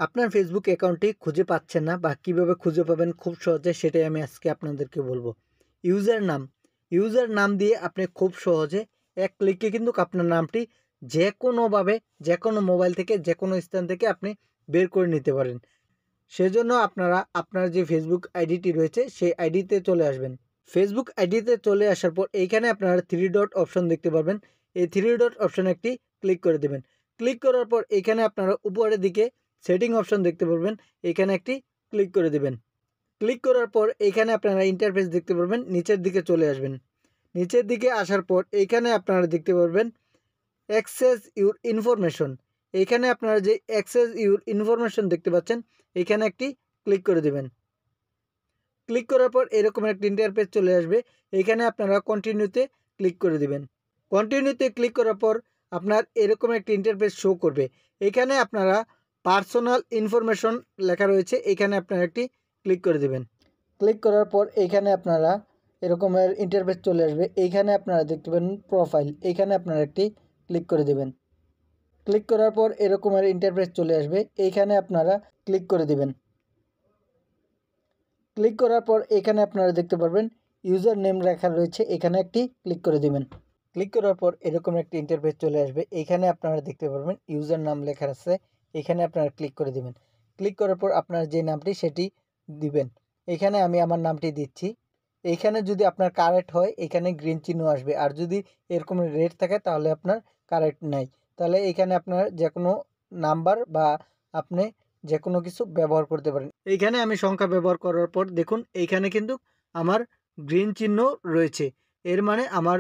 আপনার ফেসবুক অ্যাকাউন্টটি খুঁজে পাচ্ছেন না বা কিভাবে খুঁজে পাবেন খুব সহজে সেটাই আমি আজকে আপনাদেরকে বলবো। ইউজার নাম দিয়ে আপনি খুব সহজে এক ক্লিকে কিন্তু আপনার নামটি যেকোনোভাবে যেকোনো মোবাইল থেকে যেকোনো স্থান থেকে আপনি বের করে নিতে পারেন। সেজন্য আপনারা আপনার যে ফেসবুক আইডিটি রয়েছে সেই আইডিতে চলে আসবেন। ফেসবুক আইডিতে চলে আসার পর এইখানে আপনারা 3 ডট অপশন দেখতে পারবেন। এই 3 ডট অপশনে একটি ক্লিক করে দেবেন। ক্লিক করার পর এইখানে আপনারা উপরের দিকে সেটিং অপশন দেখতে পারবেন। এখানে একটি ক্লিক করে দেবেন। ক্লিক করার পর এইখানে আপনারা ইন্টারফেস দেখতে পারবেন। নিচের দিকে চলে আসবেন। নিচের দিকে আসার পর এইখানে আপনারা দেখতে পারবেন অ্যাক্সেস ইউর ইনফরমেশন। এইখানে আপনারা যে অ্যাক্সেস ইউর ইনফরমেশন দেখতে পাচ্ছেন এইখানে একটি ক্লিক করে দেবেন। ক্লিক করার পর এরকম একটা ইন্টারফেস চলে আসবে। এইখানে আপনারা কন্টিনিউতে ক্লিক করে দিবেন। কন্টিনিউতে ক্লিক করার পর আপনার এরকম একটা ইন্টারফেস শো করবে। এখানে আপনারা পার্সোনাল ইনফরমেশন লেখা রয়েছে, এখানে আপনারা একটি ক্লিক করে দেবেন। ক্লিক করার পর এইখানে আপনারা এরকমের ইন্টারফেস চলে আসবে। এইখানে আপনারা দেখতে পাবেন প্রোফাইল, এইখানে আপনারা একটি ক্লিক করে দেবেন। ক্লিক করার পর এরকমের ইন্টারফেস চলে আসবে। এইখানে আপনারা ক্লিক করে দেবেন। ক্লিক করার পর এখানে আপনারা দেখতে পারবেন ইউজার নেম লেখা রয়েছে, এখানে একটি ক্লিক করে দেবেন। ক্লিক করার পর এরকম একটি ইন্টারফেস চলে আসবে। এইখানে আপনারা দেখতে পারবেন ইউজার নাম লেখা আছে, এখানে আপনারা ক্লিক করে দেবেন। ক্লিক করার পর আপনার যে নামটি সেটি দিবেন। এখানে আমি আমার নামটি দিচ্ছি। এইখানে যদি আপনার কারেক্ট হয় এখানে গ্রিন চিহ্ন আসবে, আর যদি এরকম রেড থাকে তাহলে আপনার কারেক্ট নাই। তাহলে এখানে আপনার যে কোনো নাম্বার বা আপনি যে কোনো কিছু ব্যবহার করতে পারেন। এইখানে আমি সংখ্যা ব্যবহার করার পর দেখুন এইখানে কিন্তু আমার গ্রিন চিহ্ন রয়েছে, এর মানে আমার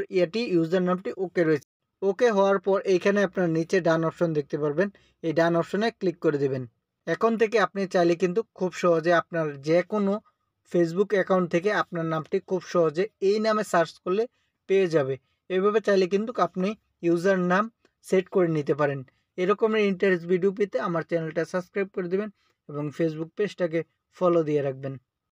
ইউজার নামটি ওকে রয়েছে। ওকে হওয়ার পর এইখানে আপনার নিচে ডান অপশন দেখতে পারবেন, এই ডান অপশনে ক্লিক করে দেবেন। এখন থেকে আপনি চাইলে কিন্তু খুব সহজে আপনার যে কোনো ফেসবুক অ্যাকাউন্ট থেকে আপনার নামটি খুব সহজে এই নামে সার্চ করলে পেয়ে যাবে। এভাবে চাইলে কিন্তু আপনি ইউজার নাম সেট করে নিতে পারেন। এরকমের ইন্টারেস্ট ভিডিও পেতে আমার চ্যানেলটা সাবস্ক্রাইব করে দেবেন এবং ফেসবুক পেজটাকে ফলো দিয়ে রাখবেন।